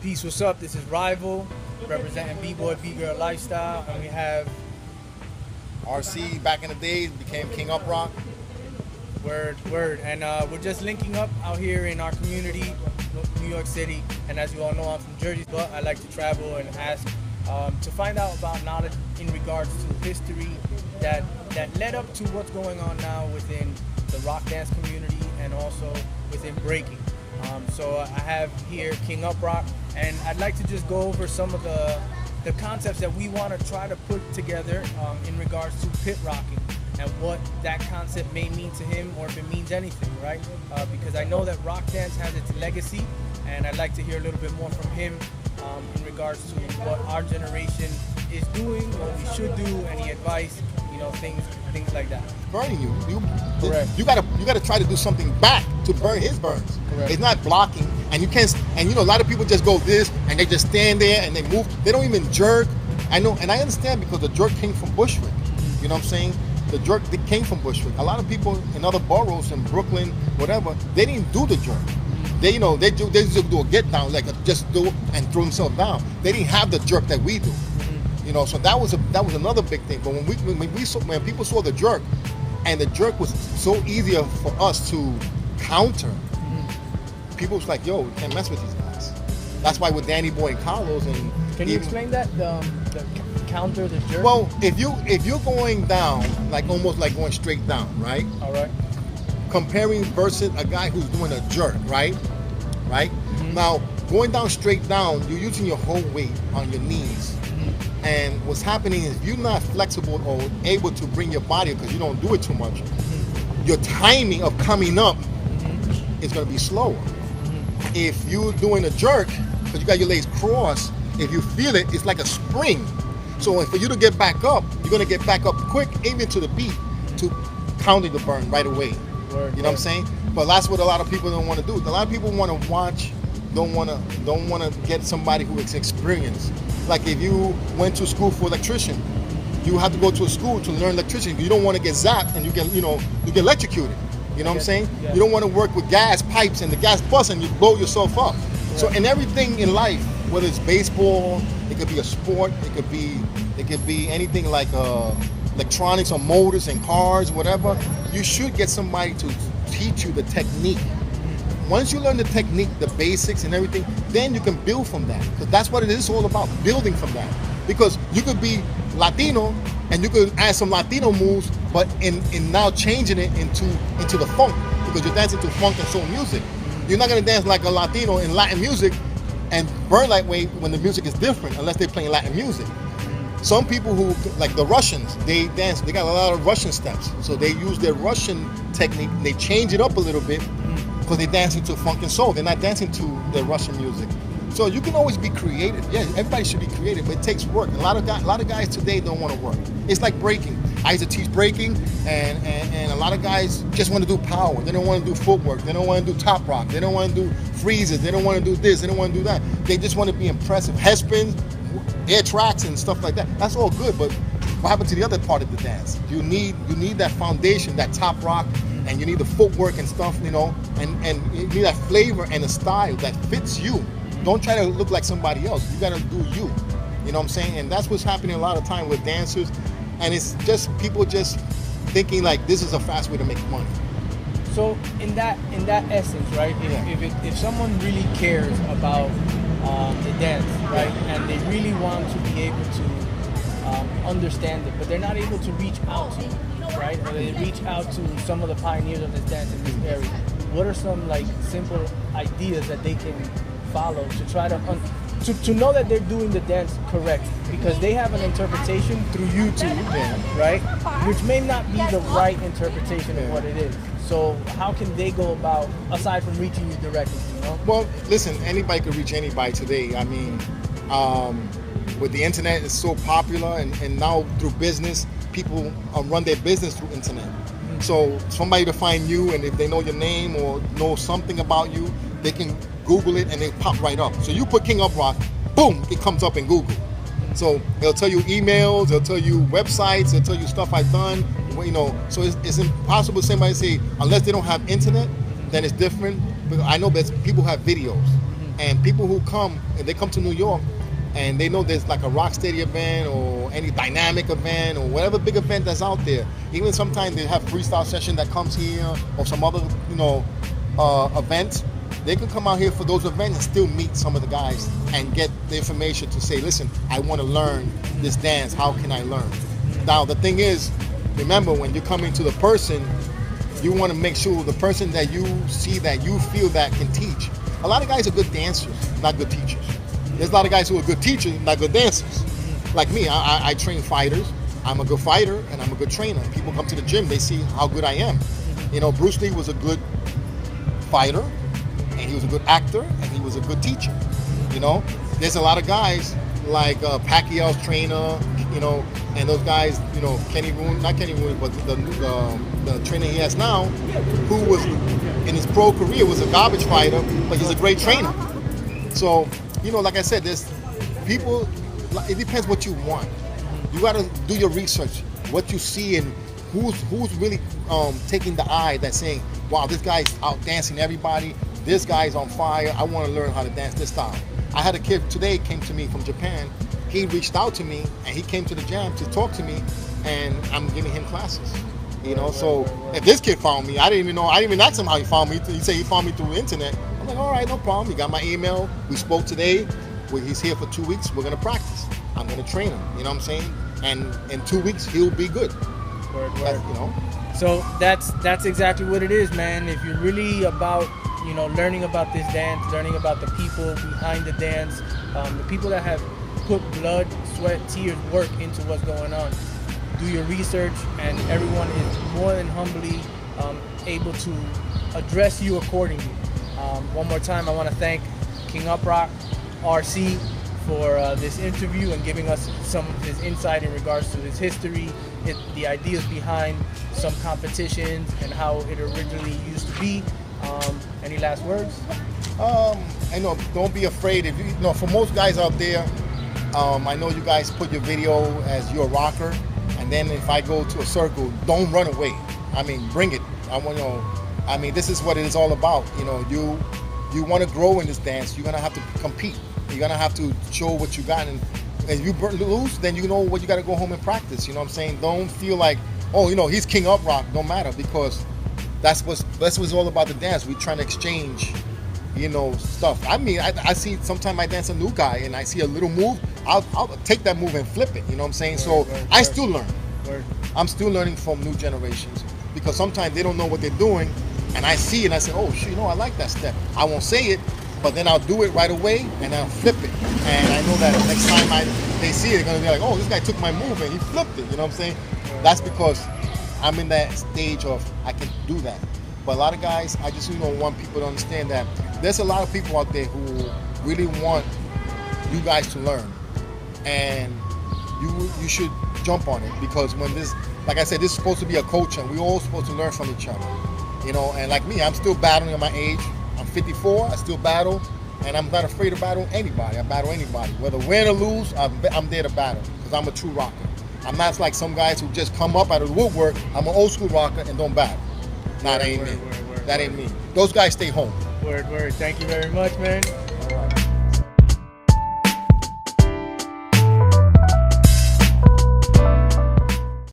Peace, what's up? This is Rival, representing B-Boy B-Girl Lifestyle, and we have RC back in the days became King UpRock. Word, and we're just linking up out here in our community, New York City, and as you all know, I'm from Jersey, but I like to travel and ask to find out about knowledge in regards to history that led up to what's going on now within the rock dance community and also within breaking. So I have here King UpRock, and I'd like to just go over some of the concepts that we want to try to put together in regards to pit rocking and what that concept may mean to him, or if it means anything, right? Because I know that rock dance has its legacy, and I'd like to hear a little bit more from him in regards to what our generation is doing, what we should do, any advice, you know, things like that. Burning you Correct. You gotta try to do something back to burn his burns. Correct. It's not blocking, and you can't. And you know, a lot of people just go this, and they just stand there and they move. They don't even jerk. I know, and I understand because the jerk came from Bushwick. You know what I'm saying? The jerk came from Bushwick. A lot of people in other boroughs in Brooklyn, whatever, they didn't do the jerk. They just do a get down, like just do and throw themselves down. They didn't have the jerk that we do. You know, so that was another big thing. But when people saw the jerk, and the jerk was so easier for us to counter, people was like, "Yo, we can't mess with these guys." That's why with Danny Boy and Carlos and Can you explain that the counter, the jerk? Well, if you're going down, like almost like going straight down, right? All right. Comparing versus a guy who's doing a jerk, right? Now going down straight down, you're using your whole weight on your knees. And what's happening is if you're not flexible or able to bring your body, because you don't do it too much, your timing of coming up is going to be slower. If you're doing a jerk, because you got your legs crossed, if you feel it, it's like a spring. So for you to get back up, you're going to get back up quick, even to the beat, to counter the burn right away. You know what I'm saying? But that's what a lot of people don't want to do. A lot of people want to watch, don't want to get somebody who is experienced. Like if you went to school for electrician, you have to go to a school to learn electrician. You don't want to get zapped and you get electrocuted. You know what I'm saying? Yeah. You don't want to work with gas pipes and the gas busts and you blow yourself up. Right. So in everything in life, whether it's baseball, it could be a sport, it could be anything like electronics or motors and cars, whatever. You should get somebody to teach you the technique. Once you learn the technique, the basics and everything, then you can build from that. Because that's what it is all about, building from that. Because you could be Latino and you could add some Latino moves, but in now changing it into the funk, because you're dancing to funk and soul music. You're not gonna dance like a Latino in Latin music and burn that way when the music is different, unless they're playing Latin music. Some people who, like the Russians, they got a lot of Russian steps. So they use their Russian technique, they change it up a little bit, because they're dancing to funk and soul. They're not dancing to the Russian music. So you can always be creative. Yeah, everybody should be creative, but it takes work. A lot of guys today don't want to work. It's like breaking. I used to teach breaking, and a lot of guys just want to do power. They don't want to do footwork. They don't want to do top rock. They don't want to do freezes. They don't want to do this. They don't want to do that. They just want to be impressive. Headspins, air tracks, and stuff like that. That's all good, but what happened to the other part of the dance? You need that foundation, that top rock, and you need the footwork and stuff, you know, and you need that flavor and a style that fits you. Don't try to look like somebody else. You gotta do you. You know what I'm saying? And that's what's happening a lot of time with dancers. And it's just people just thinking like this is a fast way to make money. So in that essence, right? If someone really cares about the dance, right, and they really want to be able to understand it, but they're not able to reach out to you, right? Or they reach out to some of the pioneers of this dance in this area. What are some like simple ideas that they can follow to try to know that they're doing the dance correct? Because they have an interpretation through YouTube, right? Which may not be the right interpretation of what it is. So how can they go about, aside from reaching you directly, you know? Well, listen, anybody can reach anybody today. I mean, with the internet, it's so popular, and now through business, people run their business through internet. So somebody to find you, and if they know your name or know something about you, they can Google it and they pop right up. So you put King UpRock, boom, it comes up in Google. So it'll tell you emails, it'll tell you websites, it'll tell you stuff I've done, you know. So it's impossible somebody to say, unless they don't have internet, then it's different. But I know that people have videos. And people who come, if they come to New York, and they know there's like a Rocksteady event or any dynamic event or whatever big event that's out there. Even sometimes they have freestyle session that comes here or some other, event. They can come out here for those events and still meet some of the guys and get the information to say, listen, I want to learn this dance. How can I learn? Now, the thing is, remember, when you're coming to the person, you want to make sure the person that you see that you feel that can teach. A lot of guys are good dancers, not good teachers. There's a lot of guys who are good teachers, not good dancers. Like me, I train fighters. I'm a good fighter and I'm a good trainer. People come to the gym, they see how good I am. Bruce Lee was a good fighter, and he was a good actor, and he was a good teacher. There's a lot of guys like Pacquiao's trainer, and those guys, Kenny Rooney, not Kenny Rooney, but the trainer he has now, who was in his pro career was a garbage fighter, but he's a great trainer. So, like I said, there's people, it depends what you want. You got to do your research, what you see, and who's really taking the eye that's saying, wow, this guy's out dancing everybody, this guy's on fire, I want to learn how to dance this style. I had a kid today came to me from Japan. He reached out to me and he came to the jam to talk to me, and I'm giving him classes. So if this kid found me, I didn't even ask him how he found me. He said he found me through the internet. I'm like, all right, no problem. He got my email. We spoke today. He's here for 2 weeks. We're gonna practice. I'm gonna train him. You know what I'm saying? And in 2 weeks he'll be good. Word. So that's exactly what it is, man. If you're really about learning about this dance, learning about the people behind the dance, the people that have put blood, sweat, tears, work into what's going on. Do your research, and everyone is more than humbly able to address you accordingly. One more time, I want to thank King UpRock RC for this interview and giving us some of his insight in regards to his history, the ideas behind some competitions, and how it originally used to be. Any last words? Don't be afraid. If for most guys out there, I know you guys put your video as you're a rocker, and then if I go to a circle, don't run away. Bring it. This is what it is all about. You want to grow in this dance, you're gonna have to compete. You're gonna have to show what you got, and if you lose, then you know what you got to go home and practice. You know what I'm saying? Don't feel like, he's King UpRock. Don't matter, because that's what's all about the dance. We're trying to exchange, stuff. I see sometimes I dance a new guy and I see a little move, I'll take that move and flip it. You know what I'm saying? I still learn. I'm still learning from new generations, because sometimes they don't know what they're doing, and I see it and I say, oh shit, I like that step. I won't say it, but then I'll do it right away and I'll flip it. And I know that next time they see it, they're gonna be like, oh, this guy took my move and he flipped it. You know what I'm saying? That's because I'm in that stage of I can do that. But a lot of guys, I just want people to understand that there's a lot of people out there who really want you guys to learn, and you should jump on it, because when this, like I said, this is supposed to be a culture, and we're all supposed to learn from each other. And like me, I'm still battling at my age. I'm 54. I still battle, and I'm not afraid to battle anybody. I battle anybody, whether win or lose. I'm there to battle, because I'm a true rocker. I'm not like some guys who just come up out of the woodwork. I'm an old school rocker and don't battle. That ain't me. That ain't me. Those guys stay home. Word. Thank you very much, man.